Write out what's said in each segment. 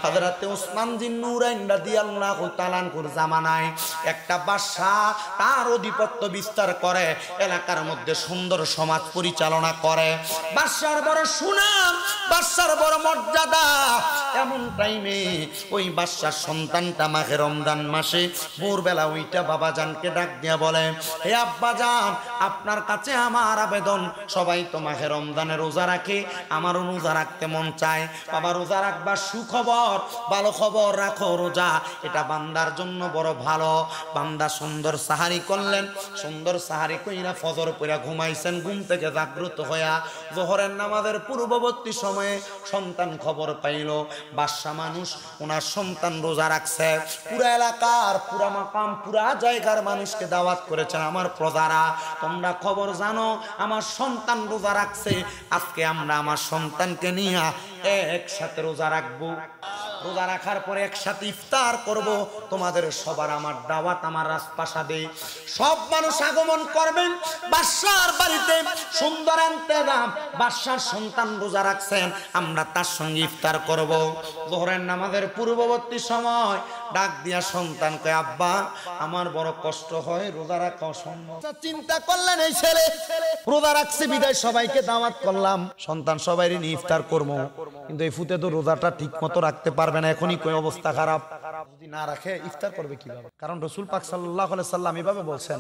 হযরতে ওসমান জিন নূরাইন রাদিয়াল্লাহু তাআলা আনহুর জামানায় একটা বাদশা তার আধিপত্য বিস্তার করে, এলাকার মধ্যে সুন্দর সমাজ পরিচালনা করে। বাদশার বড় সুনাম, বাদশার বড় মর্যাদা। এমন টাইমে ওই বাদশার সন্তানটা মাহে রমজান মাসে ভোরবেলা ওইটা বাবাজানকে ডাক দিয়া বলে, হে আব্বাজান, আপনার কাছে আমার আবেদন। সবাই তো মাহে রমজানে রোজা রাখে, আমারও রোজা রাখতে মন চায়। বাবা, রোজা রাখবার সুখবর, ভালো খবর রাখো। রোজা এটা বান্দার জন্য বড় ভালো। বান্দা সুন্দর সাহারি করলেন, সুন্দর সাহারি কইরা ফজর পড়া ঘুমাইছেন। ঘুম থেকে জাগ্রত হইয়া যোহরের নামাজের পূর্ববর্তী সময়ে সন্তান খবর পাইল বাদশা মানুষ ওনার সন্তান রোজা রাখছে। পুরা এলাকার, পুরা মাকাম, পুরা জায়গার মানুষকে দাওয়াত করেছেন, আমার প্রজারা তোমরা খবর জানো আমার সন্তান রোজা রাখছে। আজকে আমরা আমার সন্তানকে নিয়ে একসাথে রোজা রাখবো। রোজা রাখার পরে একসাথে ইফতার করব। তোমাদের সবার আমার দাওয়াত আমার রাজপ্রাসাদে। সব মানুষ আগমন করবেন বাদশার বাড়িতে। সুন্দর ইন্তেজাম, বাদশার সন্তান রোজা রাখছেন, আমরা তার সঙ্গে ইফতার করব। যোহরের নামাজের পূর্ববর্তী সময় ডাক দিয়া সন্তানকে, আব্বা আমার বড় কষ্ট হয়, রোজা রাখা অসম্ভব। চিন্তা করলেন এই ছেলে রোজা রাখছে বিদায় সবাইকে দাওয়াত করলাম, সন্তান সবাইরই নিয়ে ইফতার করবো, কিন্তু এই ফুতে তো রোজাটা ঠিক মতো রাখতে পারবে না। এখনই কই অবস্থা খারাপ, যদি না রাখে ইফতার করবে কিভাবে? কারণ রাসূল পাক সাল্লাল্লাহু আলাইহি সাল্লাম এভাবে বলছেন,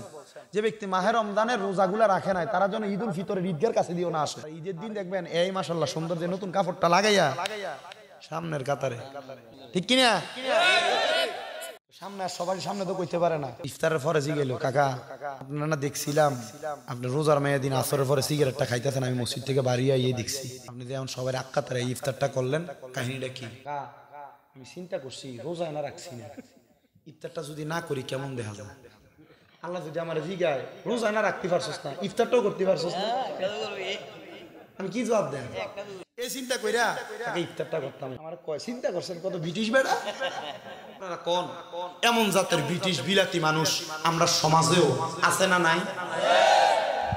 যে ব্যক্তি মাহে রমজানের রোজাগুলা রাখে নাই তারা যেন ঈদুল ফিতরের ঈদগার কাছে দিও না আসে। ঈদের দিন দেখবেন এই মাশাআল্লাহ সুন্দর যে নতুন কাপড়টা লাগাইয়া সামনের কাতারে, ঠিক কিনা? সামনে সবার সামনে তো কইতে পারে না। ইফতারের পরে জিগেল, কাকা আপনারা না দেখছিলাম আপনি রোজার মেয়ে দিন আসরের পরে সিগারেটটা খাইতেছেন, আমি মসজিদ থেকে বাড়ি আইয়ে দেখছি আপনি যেমন সবাই আক্কাতারে ইফতারটা করলেন, কাহিনীটা কি? আমি চিন্তা করছি রোজা না রাখছি না, ইফতারটা যদি না করি কেমন দেখা যায়। আল্লাহ যদি আমার জিগায় রোজা না রাখতে পারছিস না, ইফতারটাও করতে পারছিস না, আমি কি জবাব দেন? এই চিন্তা কইরা তাকে ইফতারটা করতাম। আমার কয় চিন্তা করছেন কত ব্রিটিশ বেড়া। আপনারা কোন এমন জাতের ব্রিটিশ বিলাতি মানুষ আমরা সমাজেও আছে না নাই?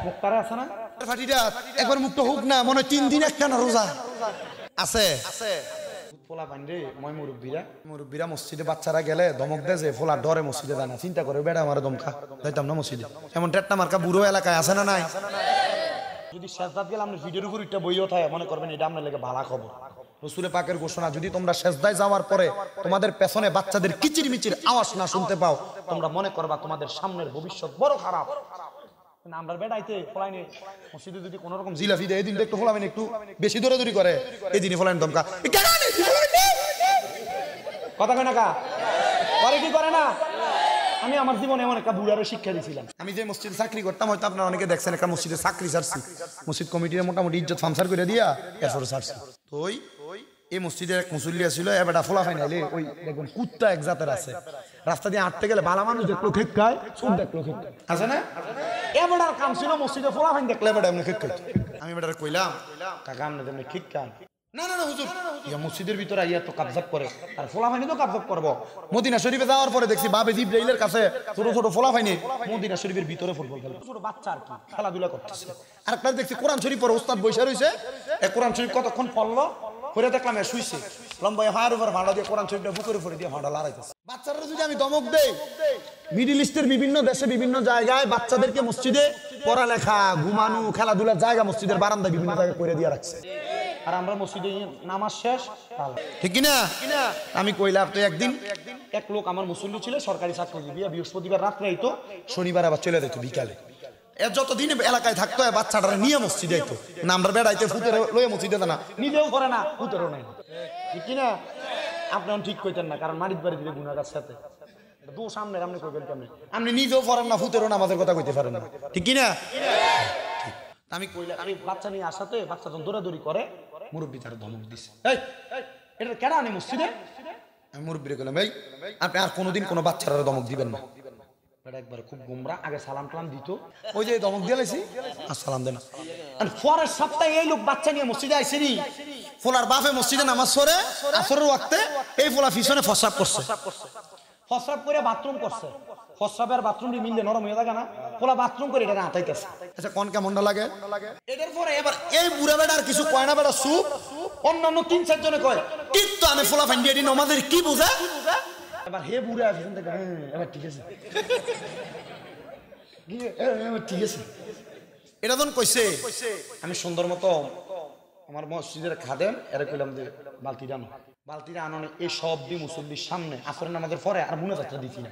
মুক্তারে আছে না? ফাটিটা একবার মুক্ত হোক না, মনে 3 দিন একটা না রোজা আছে। ফোলা বান্ধে মই মুরব্বীরা মসজিদে বাচ্চারা গেলে ধমক দেয় যে ফোলা ডরে মসজিদে যায় না। চিন্তা করে বেড়া আমার দমকা যাইতাম না মসজিদে। এমন টেট্টা মার্কা বুড়ো এলাকায় আছে না নাই? যদি সেজদাত গেলে আমরা ভিডিওর উপর একটা বইও থাকে, মনে করবেন এটা আপনার লেগে ভালো খবর। রাসূলের পাকের ঘোষণা, যদি তোমরা সেজদায় যাওয়ার পরে তোমাদের পেছনে বাচ্চাদের কিচির মিচির আওয়াজ না শুনতে পাও, তোমরা মনে করবা তোমাদের সামনের ভবিষ্যৎ বড় খারাপ। আমরা বেড়াইতে ফলাইনে মসজিদে যদি কোন রকম জিলাফি দেয়, এদিন একটু ফলাবেন একটু বেশি দৌড়াদৌড়ি করে, এই দিনই ফলাইন দমকা কথা কয় না কা করে কি করে না। আমি আমার জীবনে এমন একটা বুড়ারে শিক্ষা দিয়েছিলাম। আমি যে মসজিদে চাকরি করতাম, হয়তো আপনারা অনেকে দেখছেন, একটা মসজিদে চাকরি ছাড়ছি, মসজিদ কমিটির মোটামুটি ইজ্জত ফামসার করে দিয়া এরপরে ছাড়ছি। তো এই মসজিদের এক মুসল্লি ছিল, এবারটা ফোলা হয় নাইলে ওই দেখবেন কুত্তা এক জাতের আছে, রাস্তা দিয়ে হাঁটতে গেলে ভালো মানুষ দেখলো খেক্কায়, চোর দেখলো খেক্কায়, আছে না? এবারটার কাম ছিল মসজিদে ফোলা হয় দেখলে এবারটা এমনি খেক্কায়। আমি এবারটা কইলাম, কাকা আপনি তেমনি খিক্কান না না না হুজুর, ইয়া মসজিদের ভিতরে আইয়া তো কাবজাব করে, আর ফোলা ফাইনি তো কাবজাব করবো। মদিনা শরীফে যাওয়ার পরে দেখছি বাবে জিব্রাইলের কাছে ছোট ছোট ফোলা ফাইনি মদিনা শরীফের ভিতরে ফুটবল খেলে, ছোট বাচ্চা আর কি খেলাধুলা করতেছে। আরেকটা দেখছি কোরআন শরীফ পরে ওস্তাদ বইসা রইছে, কোরআন শরীফ কতক্ষণ পড়লো পরে দেখলাম শুইছে, লম্বা হাড় উপর ভাড়া দিয়ে কোরআন শরীফটা বুকের উপরে দিয়ে ভাড়া লড়াইতেছে। বাচ্চারা যদি আমি দমক দেই, মিডিল ইস্টের বিভিন্ন দেশে বিভিন্ন জায়গায় বাচ্চাদেরকে মসজিদে পড়ালেখা, ঘুমানো, খেলাধুলার জায়গা মসজিদের বারান্দা বিভিন্ন জায়গায় করে দিয়ে রাখছে, আর আমরা মসজিদে নামাজ শেষ, ঠিক কিনা? আমি কইলাম তো একদিন এক লোক আমার মুসল্লি ছিল, সরকারি চাকরিজীবী, বৃহস্পতিবার রাত্রে আইতো, শনিবার আবার চলে যেত বিকালে। এর যতদিন এলাকায় থাকতো বাচ্চাটা নিয়ে মসজিদে আইতো না, আমরা বেড়াইতে ফুতের লয়ে মসজিদে না, নিজেও করে না ফুতেরও নাই, ঠিক কিনা? আপনি ঠিক কইতেন না, কারণ মারিদ বাড়ি দিলে গুনাহগার সাথে দু সামনে আপনি কইবেন কেমনে? আপনি নিজেও পড়েন না, ফুতেরও নামাজের কথা কইতে পারেন না, ঠিক কিনা? আমি কইলাম, আমি বাচ্চা নিয়ে আসাতে বাচ্চা যখন দৌড়াদৌড়ি করে, মুরব্বী তার ধমক দিছে, এই এটা কেন আনি মসজিদে? আমি মুরব্বীরে কইলাম, এই আপনি আর কোনোদিন কোনো বাচ্চারা ধমক দিবেন না। বেটা একবার খুব গোমরা, আগে সালাম টালাম দিত, ওই যে ধমক দিয়ে লাইছি আর সালাম দেন। আর পরের সপ্তাহে এই লোক বাচ্চা নিয়ে মসজিদে আইছেনি, ফোলার বাপে মসজিদে নামাজ পড়ে আসরের ওয়াক্তে, এই ফোলা পিছনে ফসাব করছে, ফসাব করে বাথরুম করছে, ফসাবের বাথরুমটি মিললে নরম হয়ে থাকে না, ফোলা বাথরুম করে এটা আটাইতেছে। আচ্ছা কোন কেমনটা লাগে? এদের পরে এবার এই বুড়া বেড়ার কিছু কয় না, বেড়া সুপ অন্যান্য 3-4 জনে কয় ঠিক তো আমি ফোলা ফান্ডি এটি নমাজের কি বোঝা এবার হে বুড়ে আসেন থেকে এবার ঠিক আছে ঠিক আছে এটা যখন কইছে আমি সুন্দর মতো আমার মসজিদের খাদেম এরা কইলাম যে বালতিটা আনো এই সব দিয়ে মুসল্লির সামনে আসরের নামাজের পরে আর মনে যাত্রা দিচ্ছি না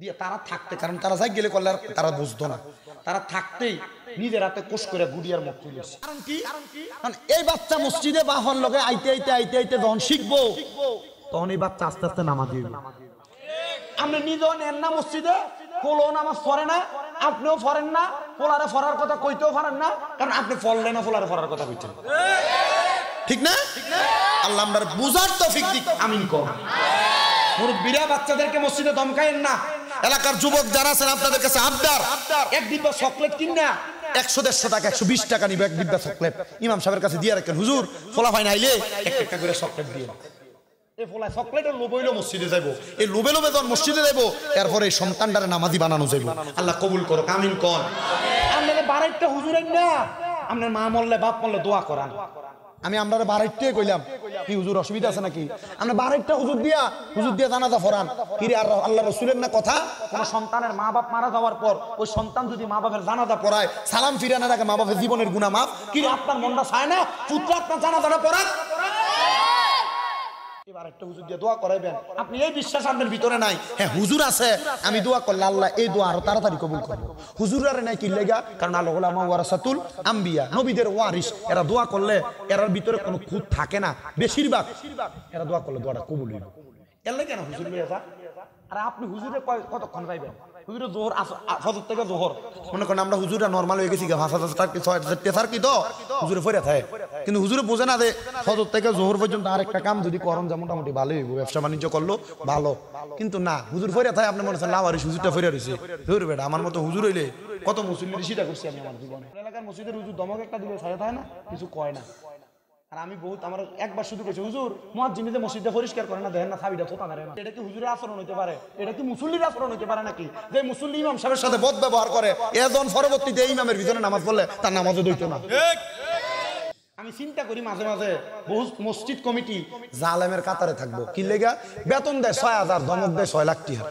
দিয়ে তারা থাকতে কারণ তারা যাই গেলে করলে আর তারা বুঝতো না তারা থাকতেই নিজের হাতে কোষ করে গুডিয়ার মুখ তুলেছে কারণ কি কারণ এই বাচ্চা মসজিদে বাহন লগে আইতে যখন শিখবো তখন এই বাচ্চা আস্তে আস্তে নামাজ দিবে আপনি নিজেও নেন না মসজিদে পোলো নামাজ পড়ে না আপনিও পড়েন না পোলারে পড়ার কথা কইতেও পারেন না কারণ আপনি পড়লে না পোলারে পড়ার কথা কইতেন ঠিক না আল্লাহ আমাদের বুঝার তৌফিক দিক আমিন কর মুরব্বিরা বাচ্চাদেরকে মসজিদে ধমকায়েন না এলাকার যুবক যারা আছেন আপনাদের কাছে আবদার এক ডিব্বা চকলেট কিনা 100-150 টাকা 120 টাকা নিবে এক ডিব্বা চকলেট ইমাম সাহেবের কাছে দিয়ে রাখেন হুজুর ফলা ফাইন আইলে একটা করে চকলেট দিয়ে এই ফলা চকলেটের লোভ হইলো মসজিদে যাইব এই লোভে যখন মসজিদে যাইব এরপরে এই সন্তানটারে নামাজি বানানো যাইব আল্লাহ কবুল করো আমিন কোন আপনাদের বাড়াইতে হুজুরেন না আপনার মা মরলে বাপ মরলে দোয়া করান আমি আমরা বাড়াইতে কইলাম কি হুজুর অসুবিধা আছে নাকি আমরা বাড়াইতে হুজুর দিয়া জানাজা পড়ান কি রে আল্লাহ রাসূলের না কথা কোন সন্তানের মা বাপ মারা যাওয়ার পর ওই সন্তান যদি মা বাপের জানাজা পড়ায় সালাম ফিরানোর আগে মা বাপের জীবনের গুনাহ মাফ কি রে আপনার মনটা চায় না পুত্র আপনার জানাজাটা পড়াক এবার একটা হুজুর দিয়ে দোয়া করাইবেন আপনি এই বিশ্বাস আপনার ভিতরে নাই হ্যাঁ হুজুর আছে আমি দোয়া করলে আল্লাহ এই দোয়া আরো তাড়াতাড়ি কবুল করবে হুজুরারে নাই কি লাগা কারণ আল উলামা ওয়ারাসাতুল আম্বিয়া নবীদের ওয়ারিস এরা দোয়া করলে এর ভিতরে কোনো খুঁত থাকে না বেশিরভাগ এরা দোয়া করলে দোয়াটা কবুল হইবে এর লাগে না হুজুর লইয়া যা আর আপনি হুজুরে কতক্ষণ পাইবেন হুজুরে জোহর ফজর থেকে জোহর মনে করেন আমরা হুজুরা নরমাল হয়ে গেছি 5,000 টাকা 6,000 টাকা কি তো হুজুরে ফেরা থাকে কিন্তু হুজুরে বোঝে না যে ফজর থেকে জোহর পর্যন্ত আরেকটা কাম যদি করেন যা মোটামুটি ভালোই হইব ব্যবসা বাণিজ্য করলো ভালো কিন্তু না হুজুর ফেরা থাকে আপনি মনে হচ্ছেন লাওয়ারিস হুজুরটা ফেরা রয়েছে ধর বেটা আমার মতো হুজুর হইলে কত মুসল্লির সেটা করছি আমি আমার জীবনে এলাকার মসজিদের হুজুর দমক একটা দিলে ছায়া থাকে না কিছু কয় না আর আমি বহুত আমার একবার শুধু কইছি হুজুর মুয়াজ্জিন যে মসজিদে পরিষ্কার করে না দেখেন না চাবিটা থোতা মারে না এটা কি হুজুরের আচরণ হইতে পারে এটা কি মুসল্লির আচরণ হইতে পারে নাকি যে মুসল্লি ইমাম সাহেবের সাথে বদ ব্যবহার করে এজন পরবর্তীতে ইমামের ভিতরে নামাজ পড়লে তার নামাজও দইতো না ঠিক আমি চিন্তা করি মাঝে মাঝে বহু মসজিদ কমিটি জালেমের কাতারে থাকবো কি লেগা বেতন দেয় 6,000 দমক দেয় 6 লাখ টাকা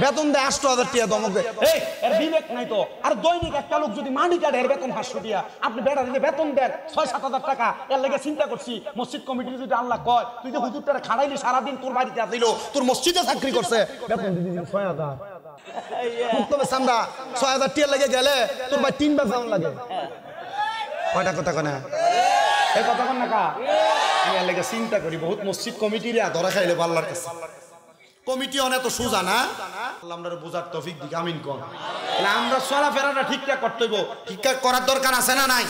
বেতন দেয় 8,000 টাকা দমক দেয় এই এর বিবেক নাই তো আর দৈনিক একটা লোক যদি মানি কাটে এর বেতন 500 টাকা আপনি বেড়া দিলে বেতন দেন 6-7,000 টাকা এর লাগে চিন্তা করছি মসজিদ কমিটি যদি আল্লাহ কয় তুই যে হুজুরটারে খাড়াইলি সারা দিন তোর বাড়িতে আসিল তোর মসজিদে চাকরি করছে বেতন দিদি 6,000 মুক্তবে সান্দা 6,000 টাকা লাগে গেলে তোর ভাই 3 বার যাওয়া লাগে কয়টা কথা কনা এই কথা কন না কা আমি এর লাগে চিন্তা করি বহুত মসজিদ কমিটিরে ধরা খাইলে আল্লাহর কাছে কমিটি অনেক তো সোজা না আল্লাহ আমরা বুঝার তৌফিক দিক আমিন কোন তাহলে আমরা চলাফেরাটা ঠিকঠাক করতে হইব ঠিকঠাক করার দরকার আছে না নাই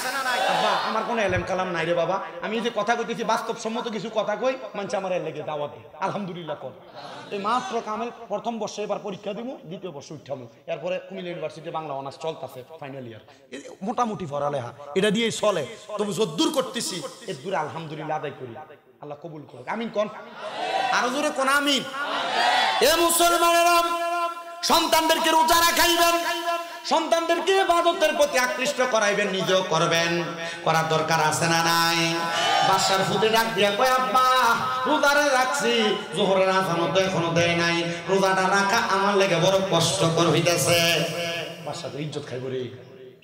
বাবা আমার কোনো এলেম কালাম নাই রে বাবা আমি যে কথা কইতেছি বাস্তবসম্মত কিছু কথা কই মানুষ আমার এর লাগে দাওয়াত দেয় আলহামদুলিল্লাহ কর এই মাত্র কামেল প্রথম বর্ষে এবার পরীক্ষা দিব দ্বিতীয় বর্ষে উঠামু এরপরে কুমিল্লা ইউনিভার্সিটি বাংলা অনার্স চলতেছে ফাইনাল ইয়ার মোটামুটি পড়ালেখা এটা দিয়েই চলে তবে যদ্দূর করতেছি এর দূরে আলহামদুলিল্লাহ আদায় করি আল্লাহ কবুল করুক আমিন কোন আরো জোরে কোন আমিন এ মুসলমানেরা সন্তানদেরকে রোজা রাখাইবেন সন্তানদেরকে ইবাদতের প্রতি আকৃষ্ট করাইবেন নিজেও করবেন করার দরকার আছে না নাই বাসার ফুটে ডাক দিয়া কয় আব্বা রোজারে রাখছি জোহরের আজানও তো এখনো দেয় নাই রোজাটা রাখা আমার লেগে বড় কষ্টকর হইতেছে বাসা তো ইজ্জত খাইব রে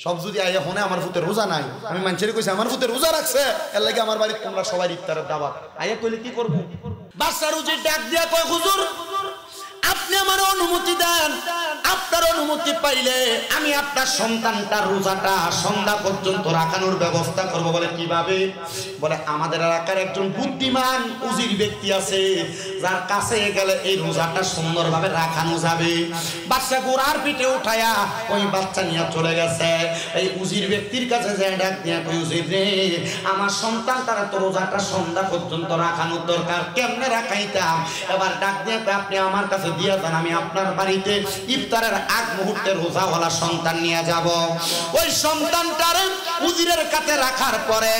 সব যদি আইয়া ফোনে আমার ফুতে রোজা নাই আমি মানুষের কইছি আমার ফুতে রোজা রাখছে এর লাগে আমার বাড়িতে তোমরা সবাই ইফতারের দাওয়াত আইয়া কইলে কি করব বাসা রুজি ডাক দিয়া কয় হুজুর আপনি আমার অনুমতি দেন আপনার অনুমতি পাইলে আমি আপনার সন্তানটার রোজাটা সন্ধ্যা পর্যন্ত রাখানোর ব্যবস্থা করব বলে কিভাবে বলে আমাদের এলাকার একজন বুদ্ধিমান উজির ব্যক্তি আছে যার কাছে গেলে এই রোজাটা সুন্দরভাবে রাখানো যাবে বাচ্চা গোড়ার পিঠে উঠায়া ওই বাচ্চা নিয়ে চলে গেছে এই উজির ব্যক্তির কাছে যে ডাক দিয়া কই উজির রে আমার সন্তানটার তো রোজাটা সন্ধ্যা পর্যন্ত রাখানোর দরকার কেমনে রাখাইতাম এবার ডাক দিয়া আপনি আমার কাছে দিয়া দেন, আমি আপনার বাড়িতে ইফতারের আগ মুহূর্তে রোজাওয়ালা সন্তান নিয়ে যাব। ওই সন্তানটারে উজিরের কাছে রাখার পরে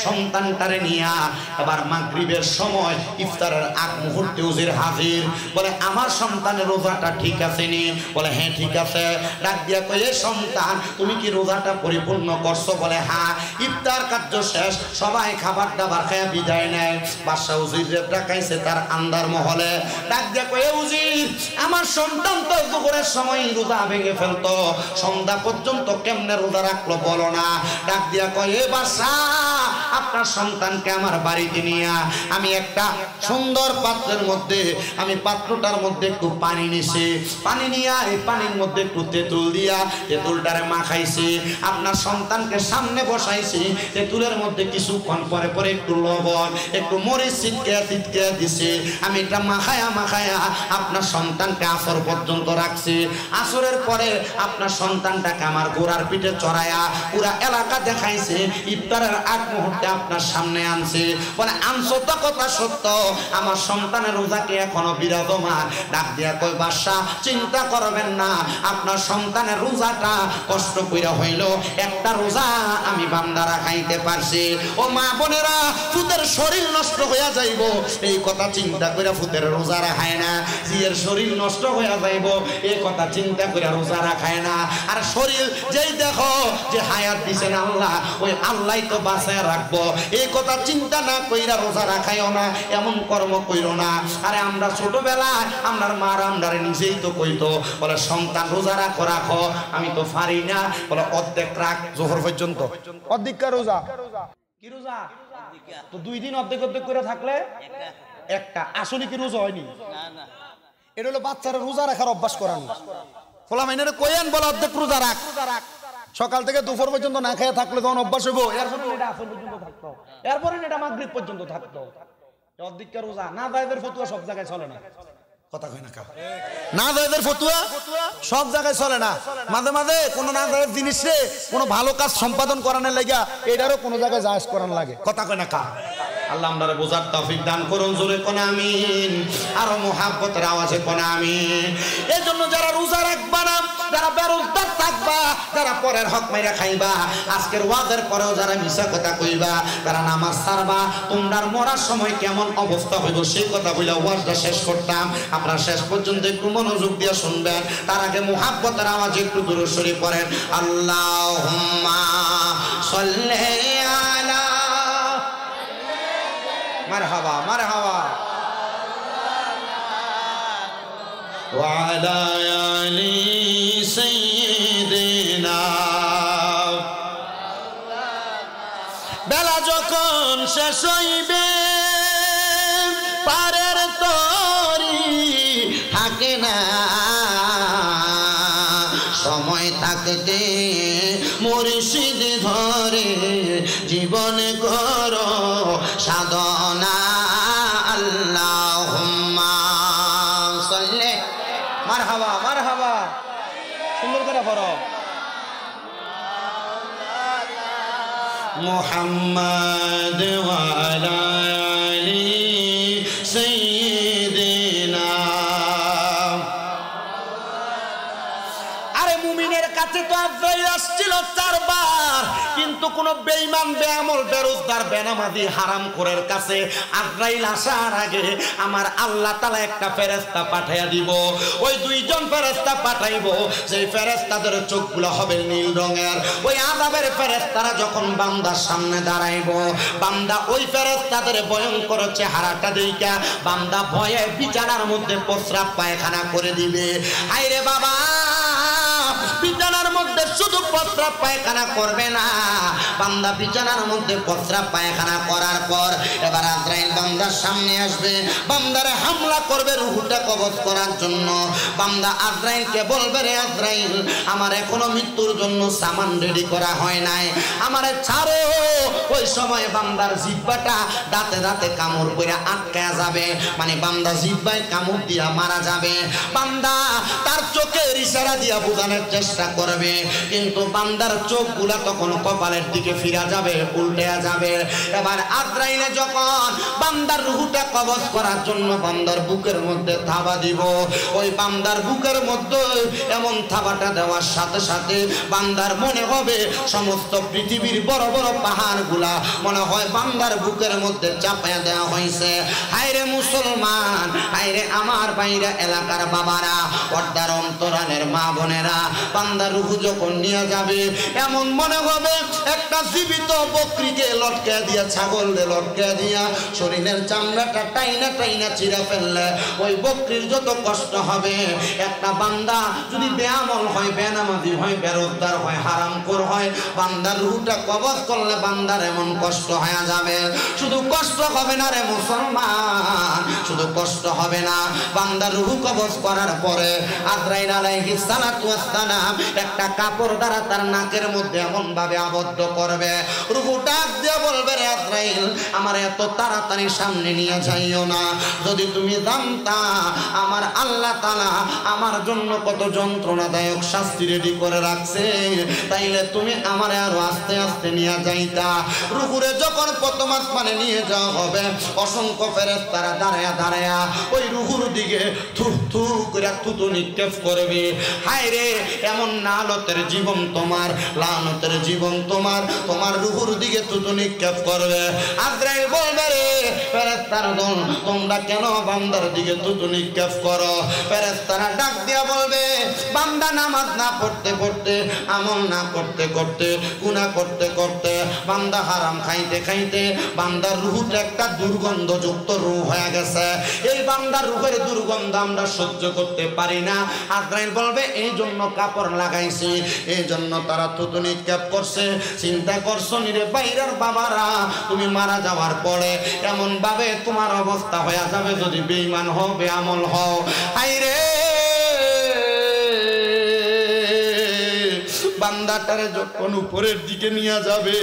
সন্তানটারে নিয়া এবার মাগরিবের সময় ইফতারের আগ মুহূর্তে উজির হাজির। বলে আমার সন্তানের রোজাটা ঠিক আছে নি? বলে হ্যাঁ ঠিক আছে। ডাক দিয়া কয়ে সন্তান তুমি কি রোজাটা পরিপূর্ণ করছো? বলে হ্যাঁ। ইফতার কার্য শেষ, সবাই খাবার দাবার খেয়ে বিদায় নেয়। বাদশাহ উজির ডাকাইছে তার আন্দার মহলে। ডাক দিয়া কয়ে উজির আমার সন্তান তো দুপুরের সময় রোজা ভেঙে ফেলতো, সন্ধ্যা পর্যন্ত কেমনে রোজা রাখলো বলো না। ডাক দিয়া কয়ে বাদশাহ আপনার সন্তানকে আমার বাড়িতে নিয়ে আমি একটা সুন্দর পাত্রের মধ্যে আমি পাত্রটার মধ্যে একটু পানি নিছি, পানি নিয়ে এই পানির মধ্যে একটু তেঁতুল দিয়া তেঁতুলটারে মাখাইছি, আপনার সন্তানকে সামনে বসাইছি, তেঁতুলের মধ্যে কিছুক্ষণ পরে পরে একটু লবণ একটু মরিচ ছিটকে দিছি, আমি এটা মাখায়া আপনার সন্তানকে আসর পর্যন্ত রাখছি। আসরের পরে আপনার সন্তানটাকে আমার ঘোড়ার পিঠে চড়ায়া পুরা এলাকা দেখাইছে, ইফতারের আগ মুহূর্তে আপনার সামনে আনছে। বলে আনছো তো কথা সত্য, আমার সন্তানের রোজাকে এখনো বিরাজমান। ডাক দিয়া কই বাদশা চিন্তা করবেন না, আপনার সন্তানের রোজাটা কষ্ট কইরা হইল একটা রোজা আমি বান্দারা খাইতে পারছি। ও মা বোনেরা, ফুতের শরীর নষ্ট হইয়া যাইব এই কথা চিন্তা কইরা ফুতের রোজা রাখায় না, জিয়ের শরীর নষ্ট হইয়া যাইব এই কথা চিন্তা কইরা রোজা রাখায় না। আর শরীর যেই দেখো যে হায়াত দিছেন আল্লাহ, ওই আল্লাহই তো বাঁচায় রাখবো এই কথা চিন্তা না কইরা রোজা রাখাইও না, এমন কর্ম কইরো না। আরে আমরা ছোটবেলায় আপনার মার আমরারে নিজেই তো কইতো, বলে সন্তান রোজা রাখো, আমি তো পারি না, বলে অর্ধেক রাখ জোহর পর্যন্ত। অর্ধেকটা রোজা কি রোজা? তো 2 দিন অর্ধেক করে থাকলে একটা আসলে কি রোজা হয়নি? এটা হলো বাচ্চারা রোজা রাখার অভ্যাস করানো। ফলা মাইনারে কইেন বলে অর্ধেক রোজা রাখ, সকাল থেকে দুপুর পর্যন্ত না খেয়ে থাকলে তখন অভ্যাস হইব। এরপরে এটা আসর পর্যন্ত থাকতো, এরপরে এটা মাগরিব পর্যন্ত থাকতো। অর্ধেকটা রোজা না জায়েজের ফতোয়া সব জায়গায় চলে না, কথা কই না কা না জায়েজের ফতোয়া সব জায়গায় চলে না। মাঝে মাঝে কোনো না জায়েজ জিনিসে কোনো ভালো কাজ সম্পাদন করানোর লাগা এটারও কোনো জায়গায় জায়েজ করানো লাগে, কথা কই না কা। আল্লাহ আমাদের বোঝার তৌফিক দান করুন, জোরে কোন আমিন, আর মুহাব্বতের আওয়াজে কোন আমিন। এজন্য যারা রোজা রাখবা না, যারা বেরোজগার থাকবা, যারা পরের হক মাইরা খাইবা, আজকের ওয়াজের পরেও যারা মিছা কথা কইবা, যারা নামাজ ছাড়বা, তোমরা মরার সময় কেমন অবস্থা হইব সেই কথা বলে ওয়াজটা শেষ করতাম। আপনারা শেষ পর্যন্ত একটু মনোযোগ দিয়ে শুনবেন। তার আগে মুহাব্বতের আওয়াজে একটু দুরূদ শরীফ পড়েন। আল্লাহুম্মা সাল্লি আলা মারহাবা মারহাবা ওয়া আলা আলি সাইয়্যিদিনা। বেলা যখন শেষ হইবে পারের তরি থাকে না, সময় থাকতে মুর্শিদ ধরে জীবন করো সাধনা। আল্লাহুম্মা সাল্লি মারহাবা মারহাবা, সুন্দর করে পড়ো। মুহাম্মদ ওয়া আলা আলি সাইয়্যিদিনা। আরে মুমিনের কাছে তো আজরাইল আসছিল 4 বার, কিন্তু কোন বেঈমান বেআমল বেরোজগার বেনামাজি হারামখোরের কাছে আজরাইল আসার আগে আমার আল্লাহ তাআলা একটা ফেরেশতা পাঠাইয়া দিব। ওই 2 জন ফেরেশতা পাঠাইবো, সেই ফেরেশতাদের চোখগুলো হবে নীল রঙের। ওই আযাবের ফেরেশতারা যখন বান্দার সামনে দাঁড়াইবো, বান্দা ওই ফেরেশতাদের ভয়ঙ্কর চেহারাটা দেইখা বান্দা ভয়ে বিছানার মধ্যে প্রস্রাব পায়খানা করে দিবে। আইরে বাবা, বিছানার মধ্যে শুধু প্রস্রাব পায়খানা করবে না, বান্দা বিছানার মধ্যে প্রস্রাব পায়খানা করার পর এবার আজরাইল বান্দার সামনে আসবে, বান্দারে হামলা করবে রূহটা কবজ করার জন্য। বান্দা আজরাইলকে বলবে, রে আজরাইল, আমার এখনো মৃত্যুর জন্য সামান রেডি করা হয় নাই, আমারে ছাড়ো। ওই সময় বান্দার জিহ্বাটা দাঁতে দাঁতে কামড় করে আটকায়া যাবে, মানে বান্দা জিহ্বায় কামড় দিয়া মারা যাবে। বান্দা তার চোখের ইশারা দিয়া বোঝানোর চেষ্টা করবে, কিন্তু বান্দার চোখগুলা তখন কপালের দিকে ফিরা যাবে, উল্টে যাবে। এবার আজরাইলে যখন বান্দার রূহটা কবজ করার জন্য বান্দার বুকের মধ্যে থাবা দিব, ওই বান্দার বুকের মধ্যে এমন থাবাটা দেওয়ার সাথে সাথে বান্দার মনে হবে সমস্ত পৃথিবীর বড় বড় পাহাড়গুলা মনে হয় বান্দার বুকের মধ্যে চাপায়া দেওয়া হয়েছে। হায়রে মুসলমান, হায়রে আমার বাইরে এলাকার বাবারা, পর্দার অন্তরালের মা বোনেরা, বান্দার রূহ যখন নিয়ে যাবে এমন মনে হবে একটা জীবিত বকরিকে লটকে দিয়া, ছাগলকে লটকে দিয়া শরীরের চামড়াটা টাইনা টাইনা চিরা ফেললে ওই বকরির যত কষ্ট হবে, একটা বান্দা যদি বেআমল হয়, বেনামাজি হয়, বেরোজগার হয়, হারামখোর হয়, বান্দার রূহটা কবজ করলে বান্দার এমন কষ্ট হয়ে যাবে। শুধু কষ্ট হবে না রে মুসলমান, শুধু কষ্ট হবে না, বান্দার রূহ কবজ করার পরে আজরাইল আলাইহিস সালাতু ওয়াস সালাম একটা কাপড় দ্বারা তার নাকের মধ্যে এমন ভাবে আবদ্ধ করবে, রূহ ডাক দিয়ে বলবে, রে আজরাইল আমার এত তাড়াতাড়ি সামনে নিয়ে যাইও না, যদি তুমি জানতা আমার আল্লাহ তাআলা আমার জন্য কত যন্ত্রণাদায়ক শাস্তি রেডি করে রাখছে, তাইলে তুমি আমার আরো আস্তে আস্তে নিয়ে যাইতা। রূহুরে যখন প্রথম আসমানে নিয়ে যাওয়া হবে, অসংখ্য ফেরেশতারা দাঁড়ায়া দাঁড়ায়া ওই রূহুর দিকে থু থু করে থুতু নিক্ষেপ করবে। হায় রে, এমন নালতের জীবন তোমার, লানতের জীবন তোমার, তোমার রূহুর দিকে থুতু নিক্ষেপ করবে। আজরাইল বলবে, রে ফেরেশতার দল, তোমরা কেন বান্দার দিকে থুতু নিক্ষেপ করো? ফেরেশতারা ডাক দিয়া বলবে, বান্দা নামাজ না পড়তে পড়তে, আমল না করতে করতে, গুনাহ করতে করতে, বান্দা হারাম খাইতে খাইতে বান্দার রূহটা একটা দুর্গন্ধযুক্ত রূহ হয়ে গেছে। এই বান্দার রূহের দুর্গন্ধ আমরা সহ্য করতে পারি না। আজরাইল বলবে, এই জন্য কাপড় লাগাইছি, এই জন্য তারা থুতু নিক্ষেপ করছে। চিন্তা করছো নিরে বাইরের বাবারা, তুমি মারা যাওয়ার পরে এমন ভাবে তোমার অবস্থা হয়ে যাবে যদি বেঈমান হও, বেআমল হও। হায়রে, বান্দাটারে যখন উপরের দিকে নিয়ে যাবে,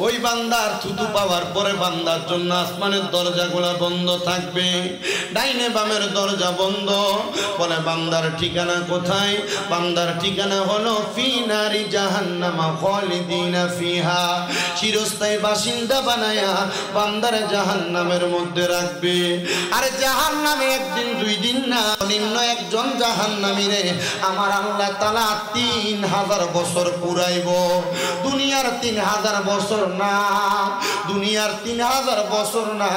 ওই বান্দার থুতু পাওয়ার পরে বান্দার জন্য আসমানের দরজাগুলা বন্ধ থাকবে, ডাইনে বামের দরজা বন্ধ। বলে, বান্দার ঠিকানা কোথায়? বান্দার ঠিকানা হলো ফি নারি জাহান্নামা খালিদিনা ফিহা, চিরস্থায়ী বাসিন্দা বানায়া বান্দার জাহান্নামের মধ্যে রাখবে। আরে জাহান্নামে একদিন দুই দিন না, নিম্ন একজন জাহান্নামীরে আমার আল্লাহ তাআলা 3000 বছর পুরাইব। দুনিয়ার 3000 বছর না, দুনিয়ার 3000 বছর না,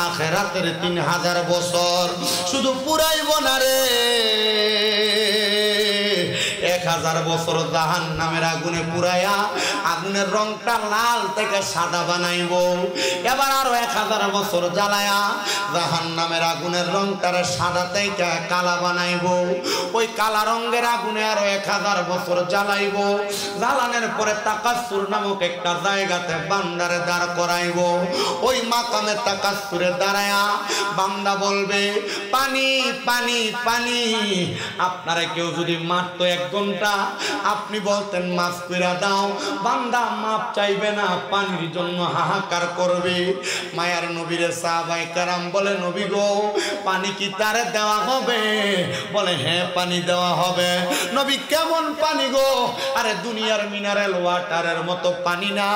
আখিরাতের 3000 বছর। শুধু পুরাইব না রে, 1000 বছর জাহান্নামের আগুনে পুরায়া আগুনের রংটা লাল থেকে সাদা বানাইব। এবার আরো 1000 বছর জ্বালায়া জাহান্নামের আগুনের রংটারে সাদা থেকে কালা বানাইব। ওই কালা রঙের আগুনে আরো 1000 বছর জ্বালাইব। জ্বালানোর পরে তাকাসসুর নামক একটা জায়গাতে বান্দারে দাঁড় করাইব। ওই মাকামে তাকাসসুরে দাঁড়ায়া বান্দা বলবে, পানি পানি পানি। আপনারা কেউ যদি মারতো 1 ঘন্টা, আপনি বলতেন মাফ করে দাও, বান্দা মাপ চাইবে না, পানির জন্য হাহাকার করবে। মায়ার নবীরে সাহাবায়ে কেরাম বলে, নবী গো, পানি কি তারে দেওয়া হবে? বলে, হ্যাঁ পানি দেওয়া হবে। নবী, কেমন পানি গো? আরে দুনিয়ার মিনারেল ওয়াটারের মতো পানি না,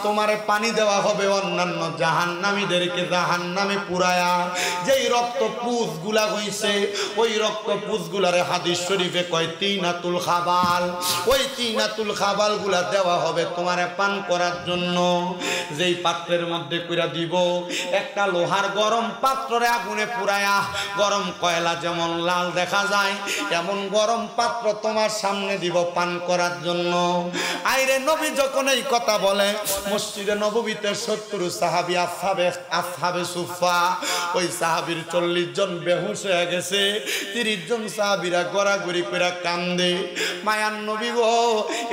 তোমারে পানি দেওয়া হবে অন্যান্য জাহান্নামীদেরকে জাহান্নামে পুরায়া যেই রক্ত পুষ গুলা হইছে, ওই রক্ত পুষ গুলারে হাদিস শরীফে কয় তিনাতুল খাবাল। ওই তিনাতুল খাবাল গুলা দেওয়া হবে তোমারে পান করার জন্য। যেই পাত্রের মধ্যে কইরা দিব, একটা লোহার গরম পাত্রে আগুনে পুরায়া, গরম কয়লা যেমন লাল দেখা যায়, এমন গরম পাত্র তোমার সামনে দিব পান করার জন্য। আইরে নবী যখন এই কথা বলে, মসজিদে নববীতে 70 সাহাবী আসহাবে সুফা, ওই সাহাবীর 40 জন বেহুশ হয়ে গেছে, 30 জন সাহাবীরা গড়াগড়ি করে কান্দে। মায়ার নবী গো,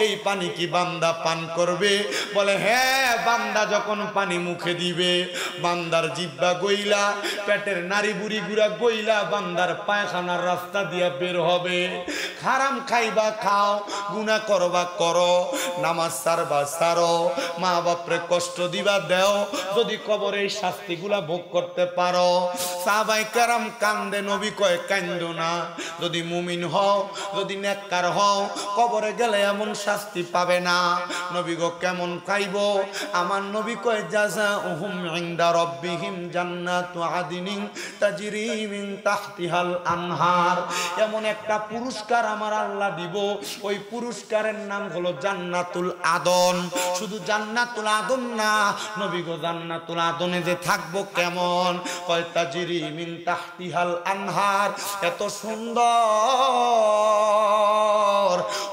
এই পানি কি বান্দা পান করবে? বলে, হ্যাঁ, বান্দা যখন পানি মুখে দিবে, বান্দার জিহ্বা গইলা, পেটের নাড়ি বুড়ি গুড়া গইলা বান্দার পায়খানার রাস্তা দিয়া বের হবে। হারাম খাইবা খাও, গুনাহ করবা করো, নামাজ ছাড়বা ছাড়ো, মা বাপরে কষ্ট দিবা দেও, যদি কবরে এই শাস্তিগুলা ভোগ করতে পারো। সাহাবায়ে কেরাম কান্দে। নবী কয়, কান্দো না, যদি মুমিন হও, যদি নেককার হও, কবরে গেলে এমন শাস্তি পাবে না। নবী গো কেমন খাইব? আমার নবী কয় জাযাউহুম ইনদা রাব্বিহিম জান্নাতু আদিনিন তাজরি মিন তাহতিহাল আনহার। এমন একটা পুরস্কার আমার আল্লাহ দিব, ওই পুরস্কারের নাম হলো জান্নাতুল আদন। শুধু জান্নাতুল আদন না, নবী গো জান্নাতুল আদনে যে থাকবো কেমন? কয় তাজরি মিন তাহতিহাল আনহার। এত সুন্দর,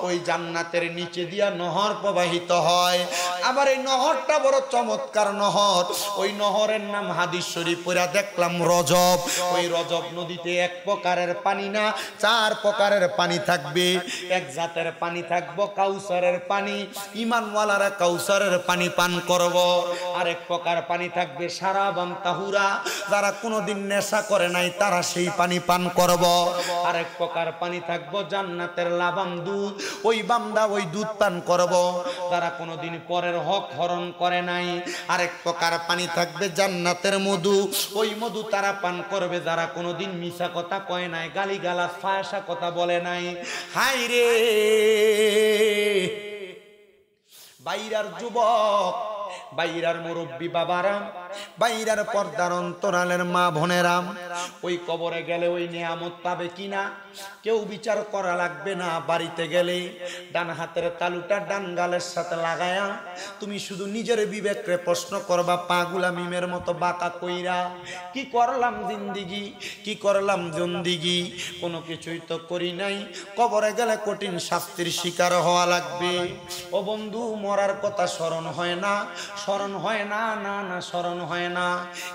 ওই জান্নাতের নিচে দিয়া নহর প্রবাহিত হয়। আবার এই নহরটা বড় চমৎকার নহর। ওই নহরের নাম হাদিস শরীফ পড়া দেখলাম রজব। ওই রজব নদীতে এক প্রকারের পানি না, 4 প্রকারের পানি থাকবে। এক জাতের পানি থাকবো কাউসারের পানি, ঈমানওয়ালারা কাউসারের পানি পান করব। আরেক প্রকার পানি থাকবে সারাবান তাহুরা, যারা কোনোদিন নেশা করে নাই তারা সেই পানি পান করব। আরেক প্রকার পানি থাকবো জান্নাতের লাবান দুধ, ওই বান্দা ওই দুধ পান করব, যারা কোনোদিন পরের হক হরণ করে নাই। আরেক প্রকার পানি থাকবে জান্নাতের মধু, ওই মধু তারা পান করবে যারা কোনোদিন মিছা কথা কয় নাই, গালিগালাজ ফাঁসা কথা বলে নাই। হাই রে বাইরার যুবক, বাইরার মুরব্বী বাবারা, বাইরার পর্দার অন্তরালের মা বোনেরা, ওই কবরে গেলে ওই নিয়ামত পাবে কিনা কেউ বিচার করা লাগবে না। বাড়িতে গেলে ডান হাতের তালুটা ডান গালের সাথে লাগায়া তুমি শুধু নিজের বিবেককে প্রশ্ন করবা, পাগুলা মিমের মতো বাঁকা কইরা কি করলাম জিন্দিগি, কি করলাম জন্দিগি, কোনো কিছুই তো করি নাই। কবরে গেলে কঠিন শাস্তির শিকার হওয়া লাগবে। ও বন্ধু, মরার কথা স্মরণ হয় না, স্মরণ হয় না, না না স্মরণ হয় না।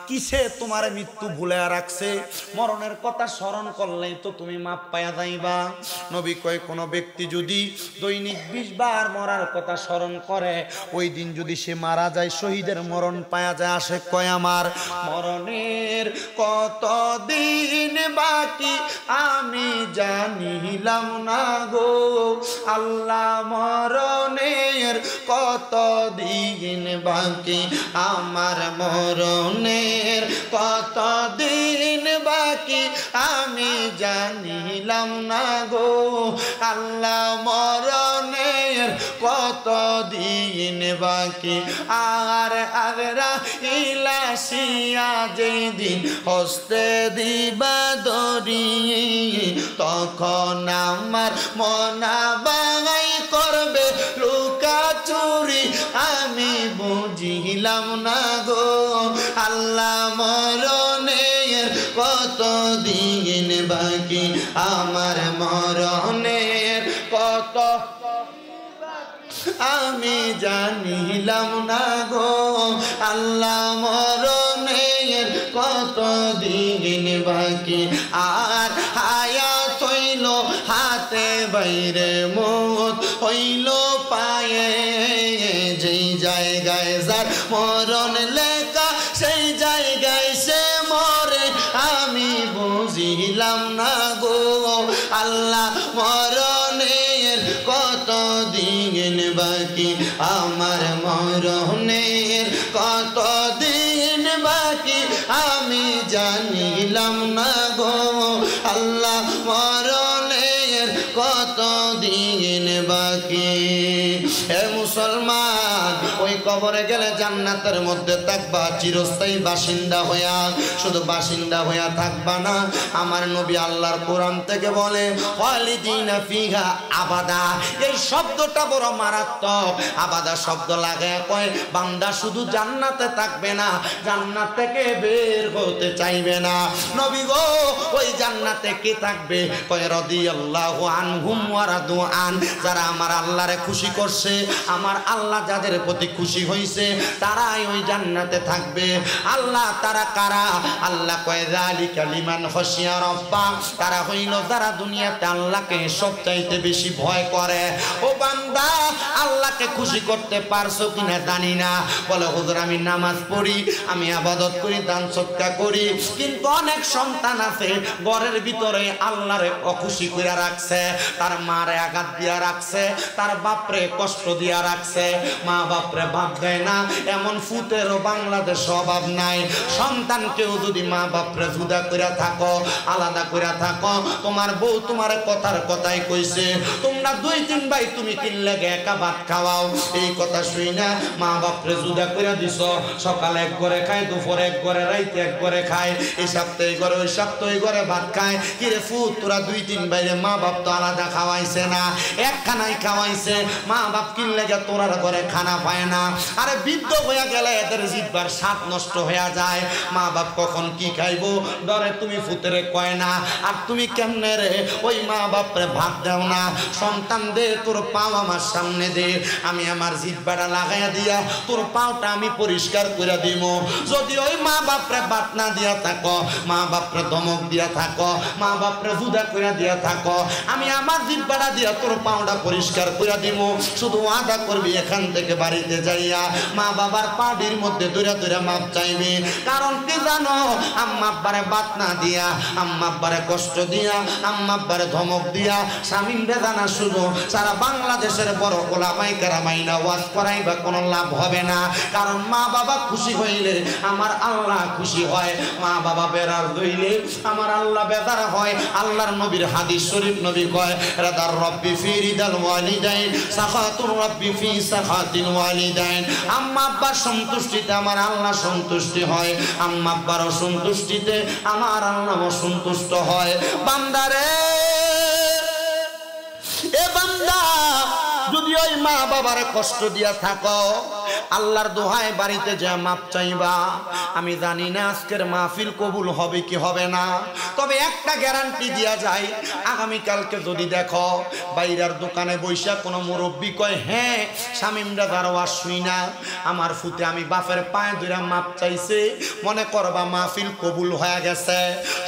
কিসে তোমার মৃত্যু ভুলে রাখছে? মরণের কথা স্মরণ করলেই তো তুমি মাপ পায়া যাইবা। নবী কয় কোন ব্যক্তি যদি দৈনিক 20 বার মরার কথা স্মরণ করে, ওই দিন যদি সে মারা যায় শহীদের মরণ পায়া যায়। আসে কয় আমার মরণের কত দিন বাকি আমি জানিলাম না গো আল্লাহ, মরণের কত দিন বাকি আমার, মরণের কত দিন বাকি আমি জানিলাম না গো আল্লাহ, মরণের কত দিন বাকি। আর আগরা ইলাসিয়া যেদিন হস্তে দিবা দরি, তখন আমার মনা বাঙাই করবে লুকা চুরি আমি বুঝিলাম না গো আল্লাহ, মরণের কত দিন বাকি আমার, মরণের কত আমি জানিলাম না গো আল্লাহ, মরণের কত দিন বাকি। আর হায়াত হইল হাতে বাইরে, মত হইল পায়ে, যেই জায়গায় যার মরণ লেখা সেই জায়গায় সে মরে আমি বুঝিলাম না গো আল্লাহ, মরণের কত দিন বাকি আমার, মরণের কত দিন বাকি আমি জানিলাম না গো আল্লাহ, মরণের কত দিন বাকি। হে মুসলমান, ওই কবরে গেলে জান্নাতের মধ্যে থাকবা চিরস্থায়ী বাসিন্দা হইয়া। শুধু বাসিন্দা হইয়া থাকবা না, আমার নবী আল্লাহর কোরআন থেকে বলে খালিদিনা ফিহা আবাদা। এই শব্দটা বড় মারাত্মক। আবাদা শব্দ লাগায় কয় বান্দা শুধু জান্নাতে থাকবে না, জান্নাত থেকে বের হতে চাইবে না। নবী গো, ওই জান্নাতে কে থাকবে? কয় রাদিয়াল্লাহু আনহুম ওয়া রাদু আন। যারা আমার আল্লাহরে খুশি করছে, আমার আল্লাহ যাদের প্রতি খুশি হইছে, তারাই ওই জান্নাতে থাকবে। আল্লাহ তারা কারা? আল্লাহ কয় যালিকা লিমান খাশিয়া রাব্বা। তারা হইল যারা দুনিয়াতে আল্লাহকে সবচাইতে বেশি ভয় করে। ও বান্দা আল্লাহকে খুশি করতে পারছো কিনা জানি না। বলে হুজুর আমি নামাজ পড়ি, আমি ইবাদত করি, দান সদকা করি, কিন্তু অনেক সন্তান আছে ঘরের ভিতরে আল্লাহরে অখুশি কইরা রাখছে, তার মারে আঘাত দিয়া রাখছে, তার বাপরে কষ্ট দিয়া রাখছে, মা বাপরে ভাত দেয় না। এমন ফুতেরও বাংলাদেশ অভাব নাই। সন্তানকেও যদি মা বাপরে জুদা কইরা থাকো, আলাদা কইরা থাকো, তোমার বউ তোমার কথার কথাই কইছে তোমরা 2-3 ভাই তুমি কিনলে একা ভাত খাওয়াও, এই কথা শুই না মা বাপরে জুদা কইরা দিছ। সকালে এক ঘরে খায়, দুপুরে এক ঘরে, রাইতে এক ঘরে খায়, এই সপ্তাহে ঘরে, ওই সপ্তাহে ঘরে ভাত খায়। কিরে ফুট তোরা 2-3 বাইরে মা বাপ তো আলাদা খাওয়াইছে না, এক খানাই খাওয়াইছে। মা বাপ কিনলে গে তোরার ঘরে খানা পায় না। আরে বৃদ্ধ হইয়া গেলে এদের জিব্বার স্বাদ নষ্ট হইয়া যায়। মা বাপ কখন কি খাইবো ডরে তুমি ফুতেরে কয় না। আর তুমি কেমনে রে ওই মা বাপরে ভাত দাও না। সন্তান দে তোর পাও আমার সামনে দে, আমি আমার জিব্বাটা লাগাইয়া দিয়া তোর পাওটা আমি পরিষ্কার করে দিব। যদি ওই মা বাপরে ভাত না দিয়া থাকো, মা বাপরে ধমক দিয়া থাকো, মা বাপরে জুদা করে দিয়া থাকো, আমি আমার জিব্বাটা দিয়া তোর পাওটা পরিষ্কার করে দিব। শুধু আদা করবি এখান থেকে বাড়িতে যাইয়া মা বাবার পাডির মধ্যে দূরে দূরে মাপ চাইবি। কারণ কি জানো, আম্মা আব্বারে ভাত না দিয়া, আম্মা আব্বারে কষ্ট দিয়া, আম্মা আব্বারে ধমক দিয়া স্বামীন বেজানা শুধু সারা বাংলাদেশের বড় ওলামায়ে কেরামাইনা ওয়াজ করাইবা কোনো লাভ হবে না। কারণ মা বাবা খুশি হইলে আমার আল্লাহ খুশি হয়, মা বাবা বেরার হইলে আমার আল্লাহ বেজার হয়। আল্লাহর নবীর হাদিস শরীফ নবী কয় রাদার রব্বি ফি রিদাল ওয়ালিদাইন সাখাতুর রব্বি ফি সাখাতিল ওয়ালিদাইন। আম্মা আব্বার সন্তুষ্টিতে আমার আল্লাহ সন্তুষ্টি হয়, আম্মা আব্বার অসন্তুষ্টিতে আমার আল্লাহ অসন্তুষ্ট হয়। বান্দারে এ বান্দা, যদি ওই মা বাবার কষ্ট দিয়া থাকো, আল্লাহর দোহায় বাড়িতে যা মাপ চাইবা। আমি জানি না আজকের মাহফিল কবুল হবে কি হবে না, তবে একটা গ্যারান্টি দিয়া যায়, আগামীকালকে যদি দেখো বাইরের দোকানে বৈশা কোনো মুরব্বী কয় হ্যাঁ শামিমরা দারোয়া শুই না আমার ফুতে আমি বাপের পায়ে ধরে মাপ চাইছে, মনে করবা মাহফিল কবুল হয়ে গেছে।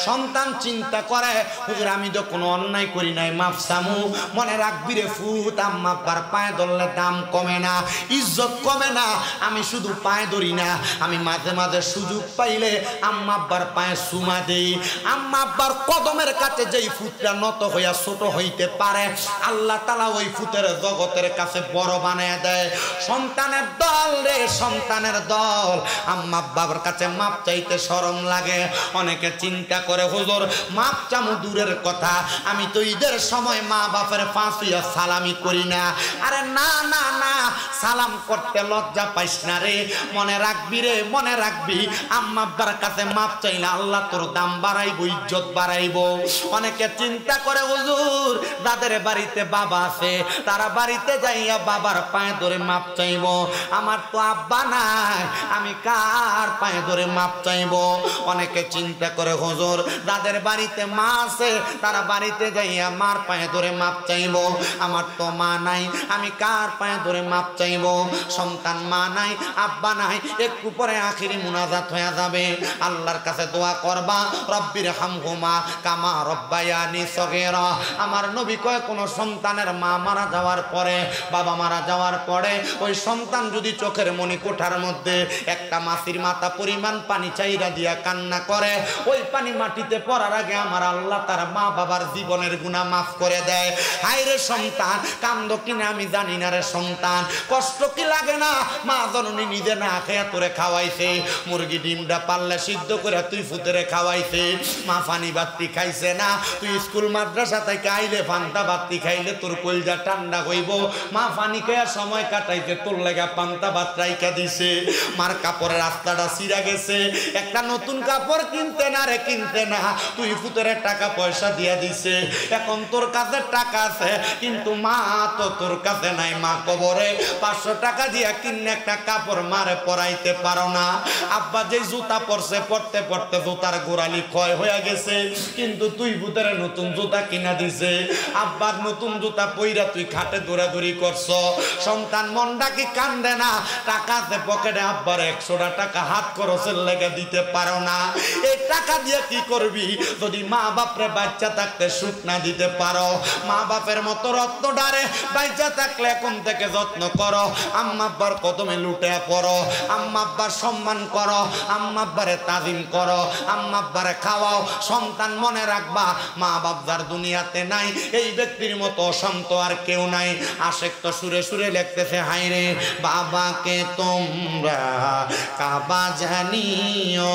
সন্তান চিন্তা করে হুজুর আমি তো কোনো অন্যায় করি নাই, মাপ চামু। মনে রাখবি রে ফুত, আম্মা আব্বার পায়ে ধরলে দাম কমে না, ইজ্জত কমে না। আমি শুধু পায়ে ধরি না, আমি মাঝে মাঝে সুযোগ পাইলে আম্মা আব্বার পায়ে চুমা দেই। আম্মা আব্বার কদমের কাছে যেই ফুটটা নত হইয়া ছোট হইতে পারে, আল্লাহ তাআলা ওই ফুটের জগতের কাছে বড় বানায় দেয়। সন্তানের দল রে, সন্তানের দল, আম্মা আব্বার কাছে মাপ চাইতে শরম লাগে। অনেকে চিন্তা করে হুজুর মাপ চামু দূরের কথা, আমি তো ঈদের সময় মা বাপের ফাঁসিয়া সালামি করি না। আরে না না না, সালাম করতে লজ্জা পাইস না রে। মনে রাখবি রে, মনে রাখবি আম্মা আব্বার কাছে মাপ চাইলে আল্লাহ তোর দাম বাড়াইবো, ইজ্জত বাড়াইবো। অনেকে চিন্তা করে হুজুর যাদের বাড়িতে বাবা আছে তারা বাড়িতে যাইয়া বাবার পায়ে ধরে মাপ চাইবো, আমার তো আব্বা নাই, আমি কার পায়ে ধরে মাপ চাইবো। অনেকে চিন্তা করে হুজুর যাদের বাড়িতে মা আছে তারা বাড়িতে যাইয়া মার পায়ে ধরে মাপ চাইবো, আমার তো মা নাই, আমি কার পায়ে ধরে মাপ চাইবো। সন্তান মা নাই, আব্বা নাই, একটু পরে আখিরি মুনাজাত হয়ে যাবে। আল্লাহর কাছে দোয়া করবা রব্বির হামহুমা কামা রব্বায়ানি সগীরা। আমার নবী কয় কোন সন্তানের মা মারা যাওয়ার পরে, বাবা মারা যাওয়ার পরে ওই সন্তান যদি চোখের মনি কোঠার মধ্যে একটা মাছির মাথা পরিমাণ পানি চাইরা দিয়া কান্না করে, ওই পানি মাটিতে পড়ার আগে আমার আল্লাহ তার মা বাবার জীবনের গুনাহ মাফ করে দেয়। হায় রে সন্তান, কান্দ কিনা আমি জানি না রে সন্তান, কষ্ট কি লাগে না? মা জননী নিজে না খেয়ে তোরে খাওয়াইছে, মুরগি ডিমটা পাল্লে সিদ্ধ করে তুই ফুতেরে খাওয়াইছে, মা পানি বাতি খাইছে না, তুই স্কুল মাদ্রাসা থেকে আইলে পান্তা বাতি খাইলে তোর কলজা ঠান্ডা হইব, মা পানি খেয়ে সময় কাটাইতে তোর লেগা পান্তা ভাত রাইখা দিছে। মার কাপড়ের রাস্তাটা ছিঁড়া গেছে, একটা নতুন কাপড় কিনতে না রে, কিনতে না, তুই ফুতেরে টাকা পয়সা দিয়া দিছে। এখন তোর কাছে টাকা আছে কিন্তু মা তো তোর কাছে নাই, মা কবরে 500 টাকা দিয়া কিনে একটা কাপড় মারে পরাইতে পারো না। আব্বা যে জুতা পরছে পরতে পরতে জুতার গোড়ালি ক্ষয় হয়ে গেছে, কিন্তু তুই ভূতের নতুন জুতা কিনা দিছে। আব্বার নতুন জুতা পইরা তুই খাটে দৌড়াদৌড়ি করছ। সন্তান মনটা কি কান্দে না? টাকাতে পকেটে আব্বার 100টা টাকা হাত খরচের লেগে দিতে পারো না। এই টাকা দিয়ে কি করবি যদি মা বাপরে বাচ্চা থাকতে সুখ না দিতে পারো? মা বাপের মতো রত্ন ডারে বাচ্চা থাকলে এখন থেকে যত্ন করো। আম্মা আব্বার কদমে লুটে পড়ো, আম্মা আব্বার সম্মান করো, আম্মা আব্বারে তাজিম করো, আম্মা আব্বারে খাওয়াও। সন্তান মনে রাখবা, মা বাপ যার দুনিয়াতে নাই এই ব্যক্তির মতো অশান্ত আর কেউ নাই। আশেক তো সুরে সুরে লিখতেছে, হায়রে বাবাকে তোমরা কাবা জানিও,